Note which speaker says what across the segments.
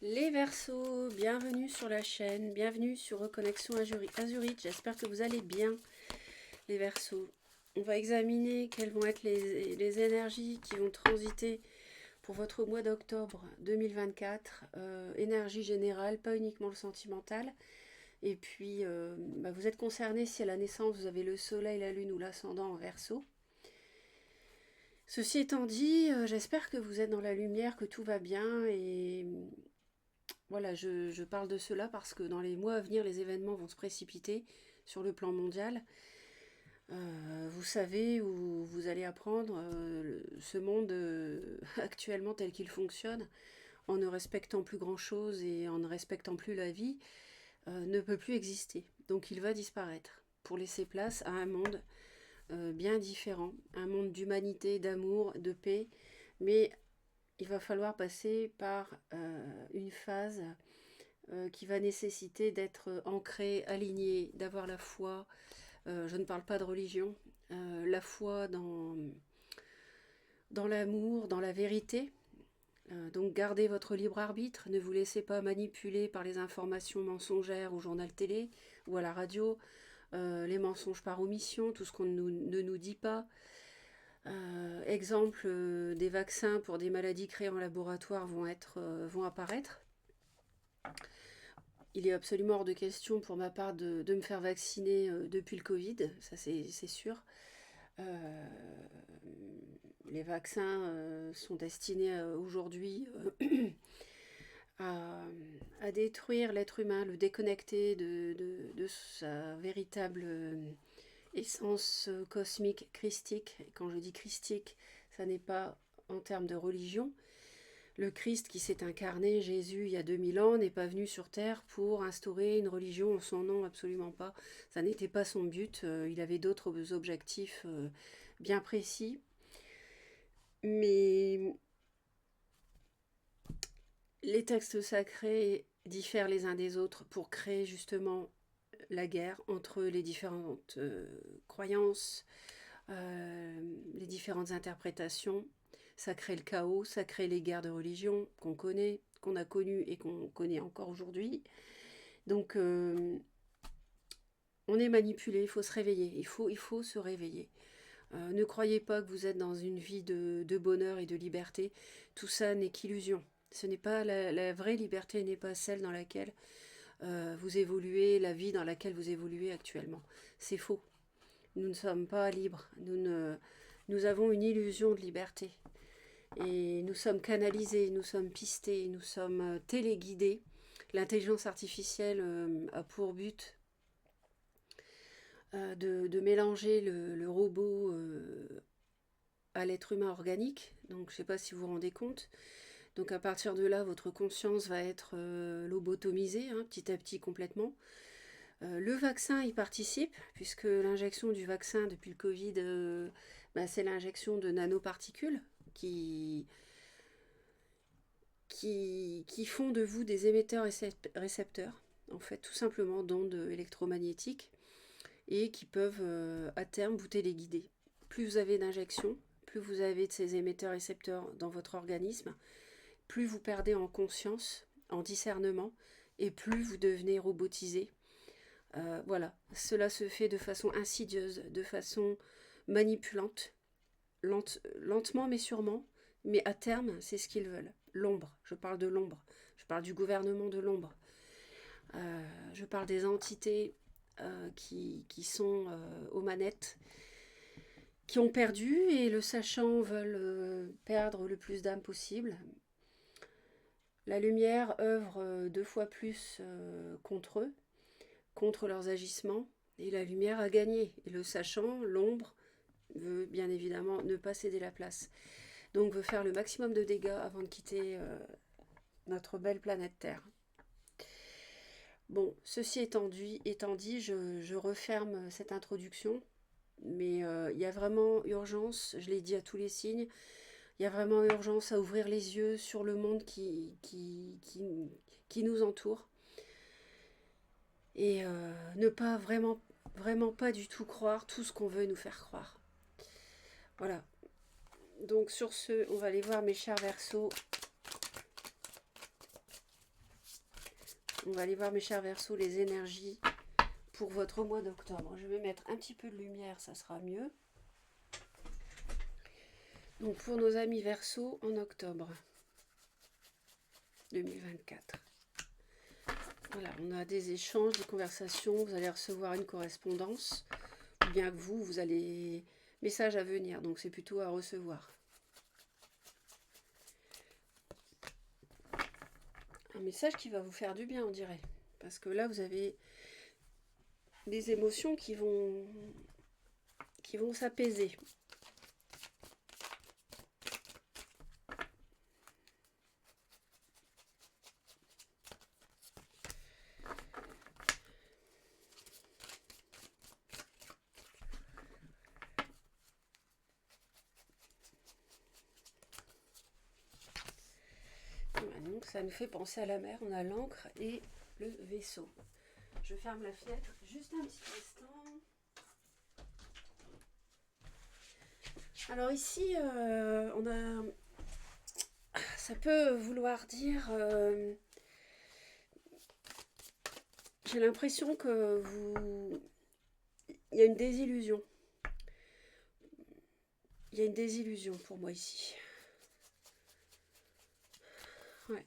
Speaker 1: Les Verseaux, bienvenue sur la chaîne, bienvenue sur Reconnexion Azurite, j'espère que vous allez bien les Verseaux. On va examiner quelles vont être les énergies qui vont transiter pour votre mois d'octobre 2024, énergie générale, pas uniquement le sentimental. Et puis, vous êtes concerné si à la naissance vous avez le soleil, la lune ou l'ascendant en Verseau. Ceci étant dit, j'espère que vous êtes dans la lumière, que tout va bien et voilà, je parle de cela parce que dans les mois à venir, les événements vont se précipiter sur le plan mondial. Vous savez où vous allez apprendre ce monde actuellement tel qu'il fonctionne, en ne respectant plus grand-chose et en ne respectant plus la vie, ne peut plus exister. Donc il va disparaître pour laisser place à un monde bien différent, un monde d'humanité, d'amour, de paix, mais il va falloir passer par une phase qui va nécessiter d'être ancré, aligné, d'avoir la foi. Je ne parle pas de religion, la foi dans l'amour, dans la vérité. Donc gardez votre libre arbitre, ne vous laissez pas manipuler par les informations mensongères au journal télé ou à la radio, les mensonges par omission, tout ce qu'on ne nous dit pas. Exemple, des vaccins pour des maladies créées en laboratoire vont apparaître. Il est absolument hors de question pour ma part de me faire vacciner depuis le Covid, ça c'est sûr. Euh, les vaccins sont destinés aujourd'hui à, à détruire l'être humain, le déconnecter de sa véritable essence cosmique, christique. Et quand je dis christique, ça n'est pas en termes de religion. Le Christ qui s'est incarné, Jésus, il y a 2000 ans, n'est pas venu sur Terre pour instaurer une religion en son nom, absolument pas. Ça n'était pas son but, il avait d'autres objectifs bien précis. Mais les textes sacrés diffèrent les uns des autres pour créer justement la guerre entre les différentes croyances, les différentes interprétations. Ça crée le chaos, ça crée les guerres de religion qu'on connaît, qu'on a connues et qu'on connaît encore aujourd'hui. Donc, on est manipulé, il faut se réveiller, il faut se réveiller. Ne croyez pas que vous êtes dans une vie de bonheur et de liberté. Tout ça n'est qu'illusion. Ce n'est pas la vraie liberté, n'est pas celle dans laquelle vous évoluez, la vie dans laquelle vous évoluez actuellement. C'est faux. Nous ne sommes pas libres. Nous avons une illusion de liberté. Et nous sommes canalisés, nous sommes pistés, nous sommes téléguidés. L'intelligence artificielle a pour but de mélanger le robot à l'être humain organique. Donc je ne sais pas si vous vous rendez compte. Donc à partir de là, votre conscience va être lobotomisée, hein, petit à petit complètement. Le vaccin y participe, puisque l'injection du vaccin depuis le Covid, c'est l'injection de nanoparticules qui font de vous des émetteurs récepteurs, en fait, tout simplement d'ondes électromagnétiques, et qui peuvent à terme vous téléguider. Plus vous avez d'injections, plus vous avez de ces émetteurs récepteurs dans votre organisme, plus vous perdez en conscience, en discernement, et plus vous devenez robotisé. Voilà, cela se fait de façon insidieuse, de façon manipulante, lentement mais sûrement, mais à terme, c'est ce qu'ils veulent. L'ombre, je parle de l'ombre, je parle du gouvernement de l'ombre, je parle des entités qui sont aux manettes, qui ont perdu et le sachant veulent perdre le plus d'âmes possible. La lumière œuvre 2 fois plus contre eux, contre leurs agissements, et la lumière a gagné. Et le sachant, l'ombre veut bien évidemment ne pas céder la place. Donc veut faire le maximum de dégâts avant de quitter notre belle planète Terre. Bon, ceci étant dit, je referme cette introduction, mais il y a vraiment urgence, je l'ai dit à tous les signes, il y a vraiment urgence à ouvrir les yeux sur le monde qui nous entoure et ne pas vraiment pas du tout croire tout ce qu'on veut nous faire croire. Voilà. Donc sur ce, on va aller voir mes chers Verseaux. On va aller voir, mes chers Verseaux, les énergies pour votre mois d'octobre. Je vais mettre un petit peu de lumière, ça sera mieux. Donc pour nos amis Verseaux en octobre 2024. Voilà, on a des échanges, des conversations, vous allez recevoir une correspondance, ou bien que vous allez... Message à venir, donc c'est plutôt à recevoir. Un message qui va vous faire du bien, on dirait. Parce que là, vous avez des émotions qui vont s'apaiser. Donc ça nous fait penser à la mer, on a l'encre et le vaisseau. Je ferme la fenêtre juste un petit instant. Alors ici, on a... Ça peut vouloir dire... j'ai l'impression que vous... Il y a une désillusion. Il y a une désillusion pour moi ici. Ouais.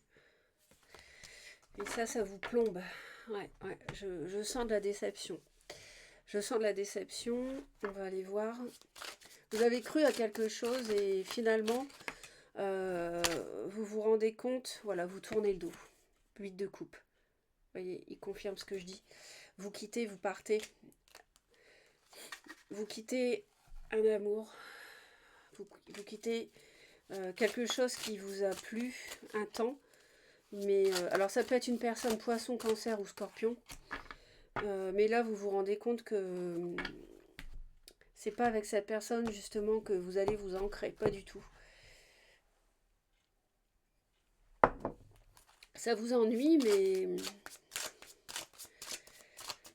Speaker 1: Et ça vous plombe. Ouais. Je sens de la déception. Je sens de la déception. On va aller voir. Vous avez cru à quelque chose et finalement, vous vous rendez compte, voilà, vous tournez le dos. 8 de coupe. Vous voyez, il confirme ce que je dis. Vous quittez, vous partez. Vous quittez un amour. Vous quittez quelque chose qui vous a plu un temps. Mais alors ça peut être une personne poisson, cancer ou scorpion. Mais là, vous vous rendez compte que c'est pas avec cette personne justement que vous allez vous ancrer. Pas du tout. Ça vous ennuie, mais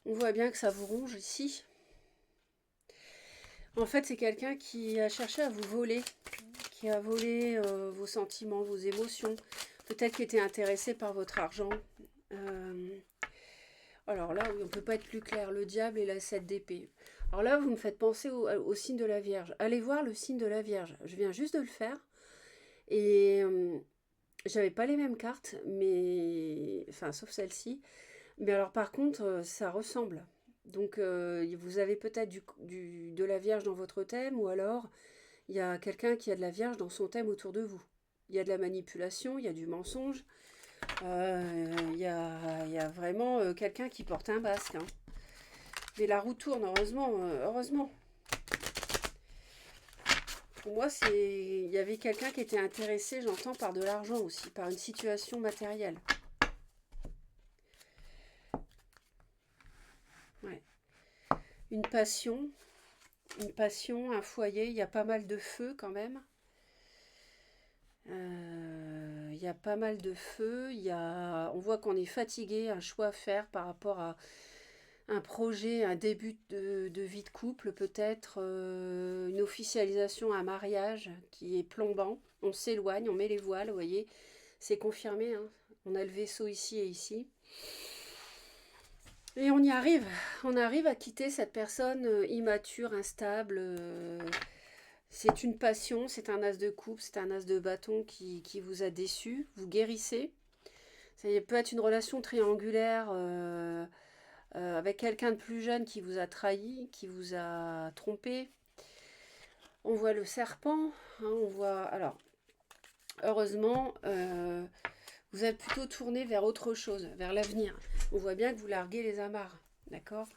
Speaker 1: on voit bien que ça vous ronge ici. En fait, c'est quelqu'un qui a cherché à vous voler, qui a volé vos sentiments, vos émotions, peut-être qui était intéressé par votre argent. Alors là, oui, on ne peut pas être plus clair, le diable et la 7 d'épée. Alors là, vous me faites penser au signe de la Vierge. Allez voir le signe de la Vierge. Je viens juste de le faire. Et j'avais pas les mêmes cartes, mais... Enfin, sauf celle-ci. Mais alors par contre, ça ressemble. Donc vous avez peut-être de la Vierge dans votre thème, ou alors il y a quelqu'un qui a de la Vierge dans son thème autour de vous. Il y a de la manipulation, il y a du mensonge, il y a vraiment quelqu'un qui porte un masque. Hein. Mais la roue tourne, heureusement, heureusement. Pour moi, il y avait quelqu'un qui était intéressé, j'entends, par de l'argent aussi, par une situation matérielle. Ouais. Une passion, un foyer, il y a pas mal de feu quand même. Il y a pas mal de feu, on voit qu'on est fatigué, un choix à faire par rapport à un projet, un début de vie de couple peut-être, une officialisation, un mariage qui est plombant. On s'éloigne, on met les voiles, vous voyez, c'est confirmé. Hein. On a le vaisseau ici et ici. Et on y arrive. On arrive à quitter cette personne immature, instable. C'est une passion, c'est un as de coupe, c'est un as de bâton qui vous a déçu. Vous guérissez. Ça peut être une relation triangulaire avec quelqu'un de plus jeune qui vous a trahi, qui vous a trompé. On voit le serpent. Hein, on voit. Alors, heureusement, vous êtes plutôt tourné vers autre chose, vers l'avenir. On voit bien que vous larguez les amarres. D'accord ?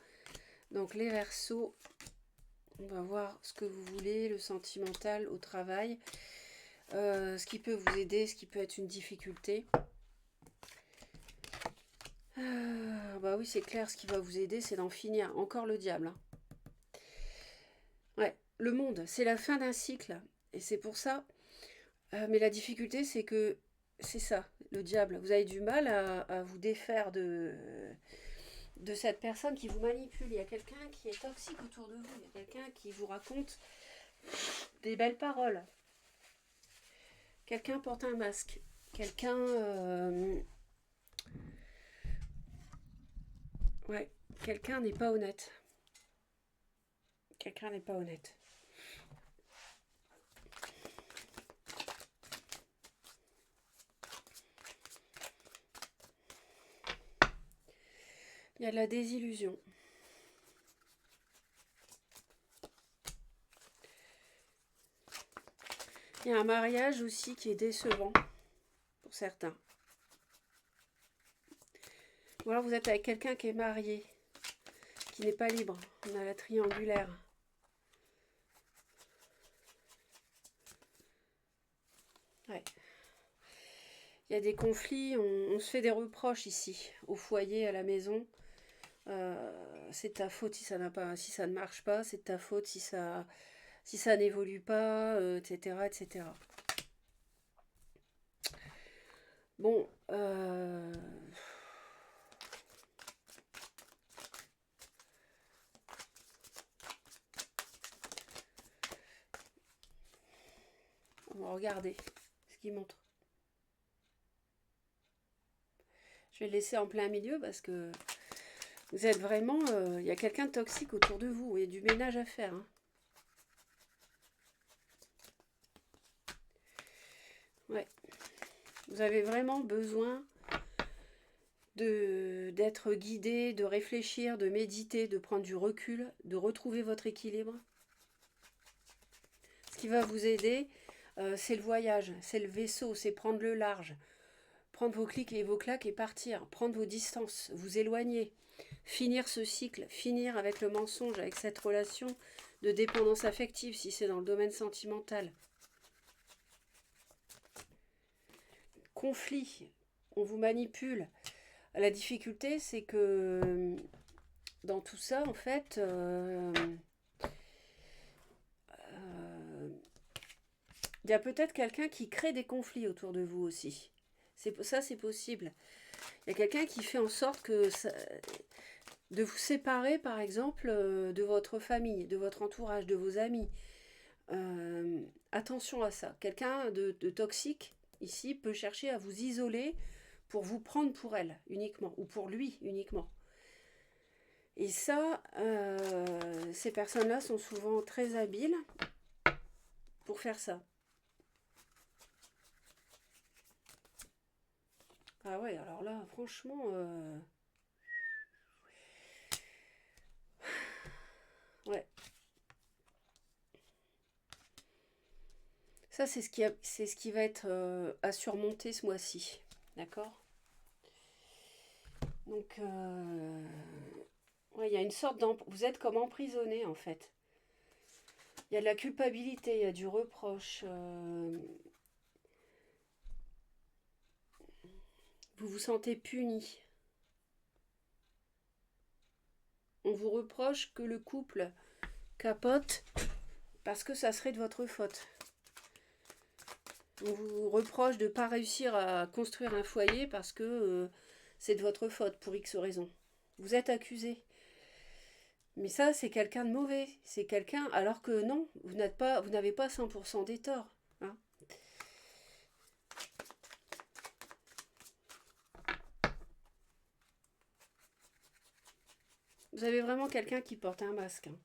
Speaker 1: Donc, les Verseaux, on va voir ce que vous voulez, le sentimental au travail, ce qui peut vous aider, ce qui peut être une difficulté. Bah oui, c'est clair, ce qui va vous aider, c'est d'en finir. Encore le diable. Hein. Ouais, le monde, c'est la fin d'un cycle. Et c'est pour ça. Mais la difficulté, c'est que c'est ça, le diable. Vous avez du mal à vous défaire de cette personne qui vous manipule. Il y a quelqu'un qui est toxique autour de vous. Il y a quelqu'un qui vous raconte des belles paroles. Quelqu'un porte un masque. Quelqu'un Ouais, quelqu'un n'est pas honnête. Quelqu'un n'est pas honnête. Il y a de la désillusion. Il y a un mariage aussi qui est décevant pour certains. Ou alors vous êtes avec quelqu'un qui est marié, qui n'est pas libre. On a la triangulaire. Ouais. Il y a des conflits, on se fait des reproches ici, au foyer, à la maison. C'est ta faute si ça n'a pas, si ça ne marche pas, c'est ta faute si ça n'évolue pas, etc., etc. Bon, on va regarder ce qu'il montre. Je vais le laisser en plein milieu parce que vous êtes vraiment... Il y a quelqu'un de toxique autour de vous. Il y a du ménage à faire. Hein. Ouais. Vous avez vraiment besoin d'être guidé, de réfléchir, de méditer, de prendre du recul, de retrouver votre équilibre. Ce qui va vous aider, c'est le voyage, c'est le vaisseau, c'est prendre le large. Prendre vos clics et vos claques et partir. Prendre vos distances, vous éloigner. Finir ce cycle, finir avec le mensonge, avec cette relation de dépendance affective si c'est dans le domaine sentimental. Conflit, on vous manipule. La difficulté, c'est que dans tout ça, en fait, il y a peut-être quelqu'un qui crée des conflits autour de vous aussi. Ça, c'est possible. Il y a quelqu'un qui fait en sorte que de vous séparer, par exemple, de votre famille, de votre entourage, de vos amis. Attention à ça. Quelqu'un de toxique, ici, peut chercher à vous isoler pour vous prendre pour elle uniquement, ou pour lui uniquement. Et ça, ces personnes-là sont souvent très habiles pour faire ça. Ah ouais, alors là, franchement... Ouais. Ça, c'est ce qui va être à surmonter ce mois-ci. D'accord ? Donc, ouais, il y a une sorte vous êtes comme emprisonné, en fait. Il y a de la culpabilité, il y a du reproche. Vous vous sentez puni. On vous reproche que le couple capote parce que ça serait de votre faute. On vous reproche de ne pas réussir à construire un foyer parce que c'est de votre faute pour X raisons. Vous êtes accusé. Mais ça, c'est quelqu'un de mauvais. C'est quelqu'un... Alors que non, vous n'avez pas 100% des torts. Hein. Vous avez vraiment quelqu'un qui porte un masque. Hein.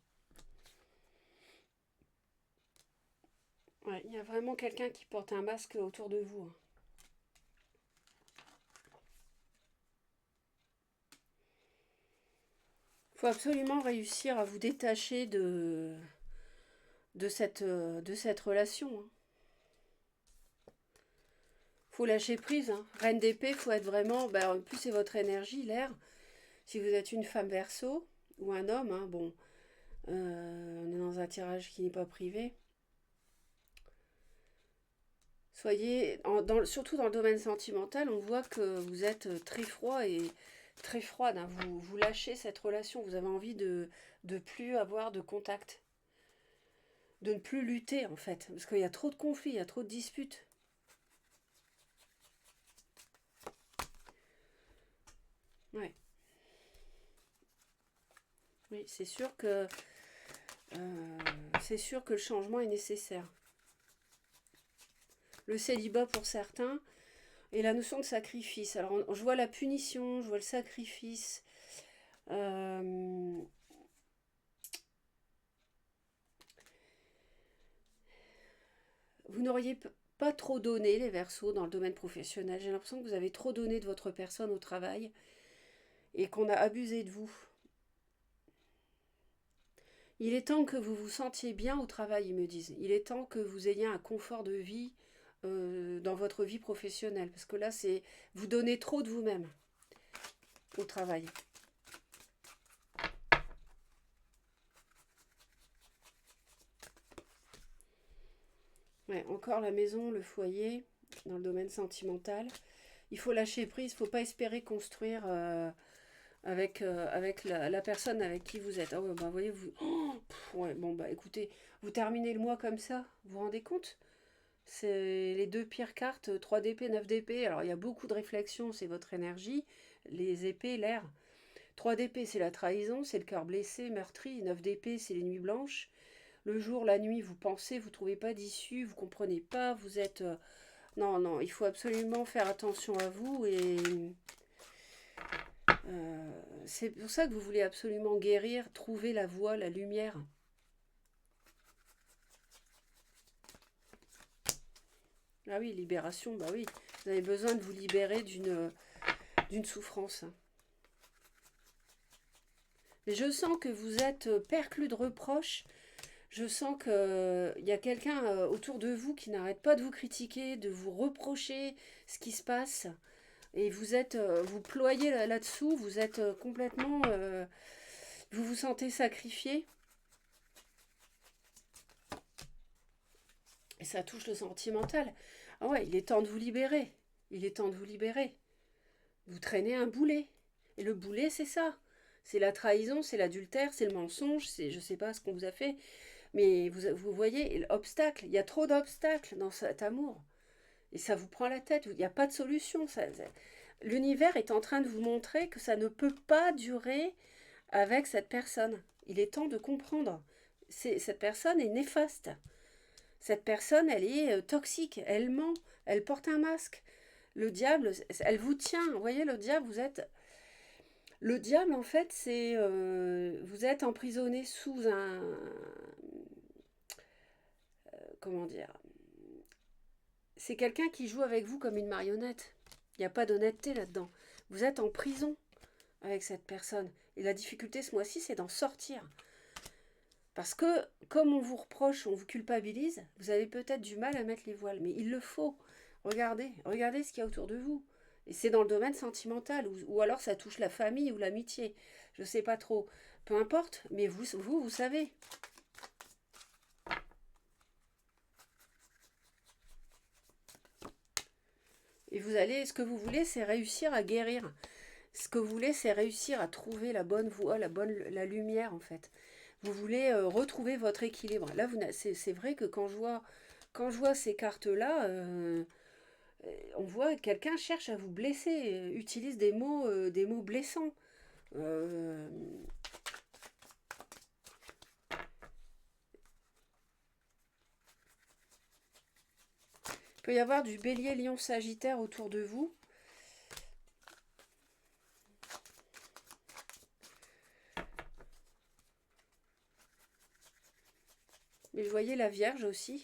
Speaker 1: Ouais, il y a vraiment quelqu'un qui porte un masque autour de vous. Hein. Il faut absolument réussir à vous détacher de cette relation. Hein. Faut lâcher prise. Hein. Reine d'épée, faut être vraiment... en plus, c'est votre énergie, l'air. Si vous êtes une femme verso ou un homme, hein, bon, on est dans un tirage qui n'est pas privé. Soyez, surtout dans le domaine sentimental, on voit que vous êtes très froid et très froide. Hein. Vous lâchez cette relation. Vous avez envie de plus avoir de contact. De ne plus lutter, en fait. Parce qu'il y a trop de conflits, il y a trop de disputes. Ouais. Oui, c'est sûr que le changement est nécessaire. Le célibat pour certains et la notion de sacrifice. Alors je vois la punition, je vois le sacrifice. Euh, vous n'auriez pas trop donné, les Verseaux, dans le domaine professionnel. J'ai l'impression que vous avez trop donné de votre personne au travail et qu'on a abusé de vous. Il est temps que vous vous sentiez bien au travail, ils me disent. Il est temps que vous ayez un confort de vie dans votre vie professionnelle. Parce que là, c'est vous donnez trop de vous-même au travail. Ouais, encore la maison, le foyer, dans le domaine sentimental. Il faut lâcher prise, il ne faut pas espérer construire avec la personne avec qui vous êtes. Ah ouais, bah voyez, vous... Oh, ouais, bon, bah écoutez, vous terminez le mois comme ça, vous vous rendez compte? C'est les deux pires cartes, 3 d'épée, 9 d'épée. Alors il y a beaucoup de réflexion, c'est votre énergie. Les épées, l'air. 3 d'épée, c'est la trahison, c'est le cœur blessé, meurtri. 9 d'épée, c'est les nuits blanches. Le jour, la nuit, vous pensez, vous ne trouvez pas d'issue, vous ne comprenez pas, vous êtes... Non, non, il faut absolument faire attention à vous et c'est pour ça que vous voulez absolument guérir, trouver la voie, la lumière. Ah oui, libération, bah oui. Vous avez besoin de vous libérer d'une souffrance. Mais je sens que vous êtes perclus de reproches. Je sens qu'il y a quelqu'un autour de vous qui n'arrête pas de vous critiquer, de vous reprocher ce qui se passe. Et vous ployez là-dessous, vous êtes complètement, vous vous sentez sacrifié. Et ça touche le sentimental. Ah ouais, il est temps de vous libérer. Il est temps de vous libérer. Vous traînez un boulet. Et le boulet, c'est ça. C'est la trahison, c'est l'adultère, c'est le mensonge, c'est je sais pas ce qu'on vous a fait. Mais vous voyez, l'obstacle, il y a trop d'obstacles dans cet amour. Et ça vous prend la tête, il n'y a pas de solution. L'univers est en train de vous montrer que ça ne peut pas durer avec cette personne. Il est temps de comprendre. Cette personne est néfaste. Cette personne, elle est toxique, elle ment, elle porte un masque. Le diable, elle vous tient. Vous voyez, le diable, vous êtes... Le diable, en fait, c'est... vous êtes emprisonné sous un... comment dire? C'est quelqu'un qui joue avec vous comme une marionnette. Il n'y a pas d'honnêteté là-dedans. Vous êtes en prison avec cette personne. Et la difficulté ce mois-ci, c'est d'en sortir. Parce que, comme on vous reproche, on vous culpabilise, vous avez peut-être du mal à mettre les voiles. Mais il le faut. Regardez ce qu'il y a autour de vous. Et c'est dans le domaine sentimental, ou alors ça touche la famille ou l'amitié. Je ne sais pas trop. Peu importe, mais vous savez. Et vous allez, ce que vous voulez, c'est réussir à guérir. Ce que vous voulez, c'est réussir à trouver la bonne voie, la lumière en fait. Vous voulez retrouver votre équilibre. Là, c'est vrai que quand je vois ces cartes-là, on voit que quelqu'un cherche à vous blesser, utilise des mots blessants. Euh, il peut y avoir du bélier, lion, sagittaire autour de vous. Mais vous voyez la Vierge aussi.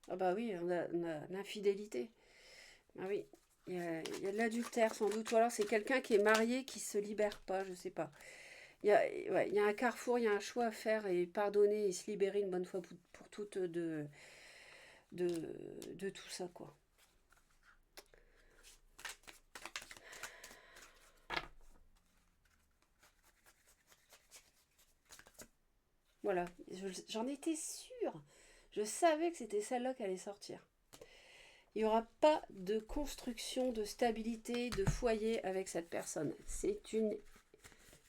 Speaker 1: Ah bah oui, on a l'infidélité. Ah oui, il y a de l'adultère sans doute. Ou alors c'est quelqu'un qui est marié qui se libère pas, je sais pas. Il y a un carrefour, il y a un choix à faire et pardonner et se libérer une bonne fois pour toutes de, de tout ça, quoi. Voilà, j'en étais sûre. Je savais que c'était celle-là qui allait sortir. Il n'y aura pas de construction, de stabilité, de foyer avec cette personne.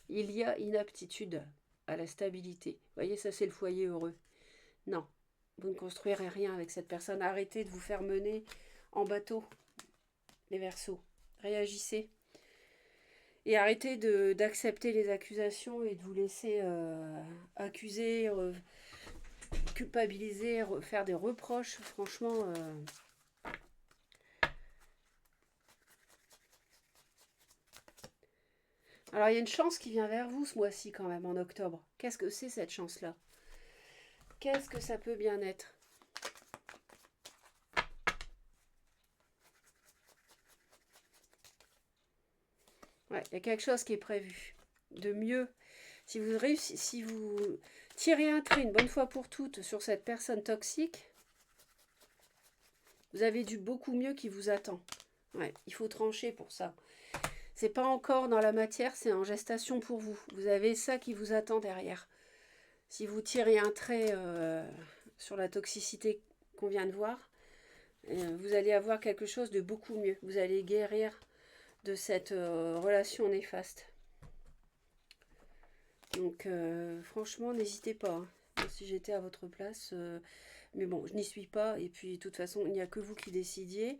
Speaker 1: Il y a inaptitude à la stabilité. Vous voyez, ça c'est le foyer heureux. Non, vous ne construirez rien avec cette personne. Arrêtez de vous faire mener en bateau, les Verseaux. Réagissez. Et arrêtez d'accepter les accusations et de vous laisser accuser, culpabiliser, faire des reproches. Franchement, Alors, il y a une chance qui vient vers vous ce mois-ci quand même, en octobre. Qu'est-ce que c'est cette chance-là? Qu'est-ce que ça peut bien être? Ouais, il y a quelque chose qui est prévu. De mieux. Si vous tirez un trait une bonne fois pour toutes sur cette personne toxique, vous avez du beaucoup mieux qui vous attend. Ouais, il faut trancher pour ça. C'est pas encore dans la matière, c'est en gestation pour vous. Vous avez ça qui vous attend derrière. Si vous tirez un trait sur la toxicité qu'on vient de voir, vous allez avoir quelque chose de beaucoup mieux. Vous allez guérir de cette relation néfaste. Donc franchement, n'hésitez pas. Hein. Si j'étais à votre place, mais bon, je n'y suis pas. Et puis de toute façon, il n'y a que vous qui décidiez.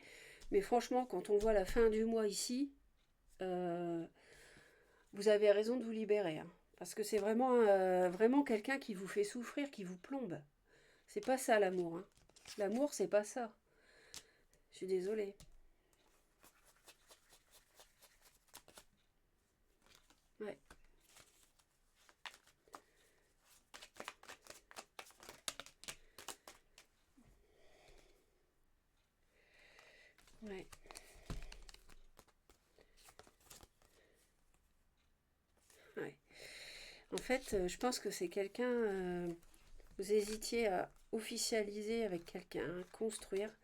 Speaker 1: Mais franchement, quand on voit la fin du mois ici, euh, vous avez raison de vous libérer. Hein. Parce que c'est vraiment, vraiment quelqu'un qui vous fait souffrir, qui vous plombe. C'est pas ça l'amour. Hein. L'amour, c'est pas ça. Je suis désolée. Ouais, ouais, ouais. En fait, je pense que c'est quelqu'un. Vous hésitiez à officialiser avec quelqu'un, à construire,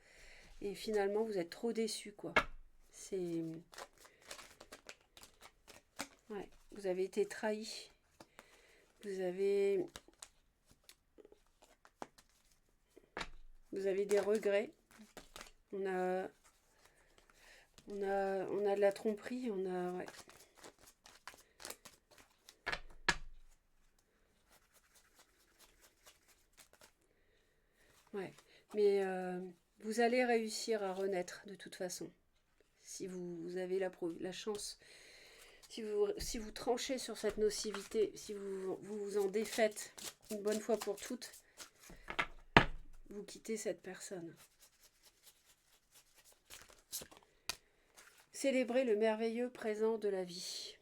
Speaker 1: et finalement vous êtes trop déçu, quoi. C'est. Ouais, vous avez été trahi. Vous avez. Vous avez des regrets. On a. On a de la tromperie, on a. Ouais. Ouais. Mais vous allez réussir à renaître de toute façon. Si vous avez la chance, si vous tranchez sur cette nocivité, si vous vous en défaites une bonne fois pour toutes, vous quittez cette personne. Célébrez le merveilleux présent de la vie.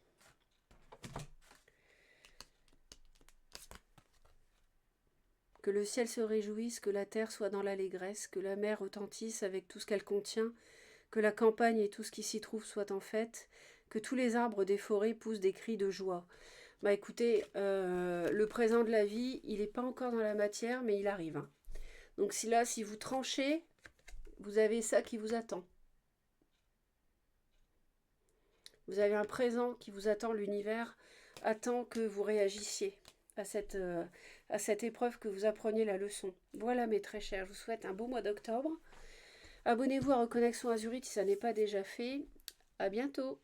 Speaker 1: Que le ciel se réjouisse, que la terre soit dans l'allégresse, que la mer retentisse avec tout ce qu'elle contient, que la campagne et tout ce qui s'y trouve soient en fête, que tous les arbres des forêts poussent des cris de joie. Bah écoutez, le présent de la vie, il n'est pas encore dans la matière, mais il arrive. Hein. Donc si vous tranchez, vous avez ça qui vous attend. Vous avez un présent qui vous attend, l'univers attend que vous réagissiez à cette épreuve, que vous appreniez la leçon. Voilà mes très chers, je vous souhaite un beau mois d'octobre. Abonnez-vous à Reconnexion Azurite si ça n'est pas déjà fait. À bientôt.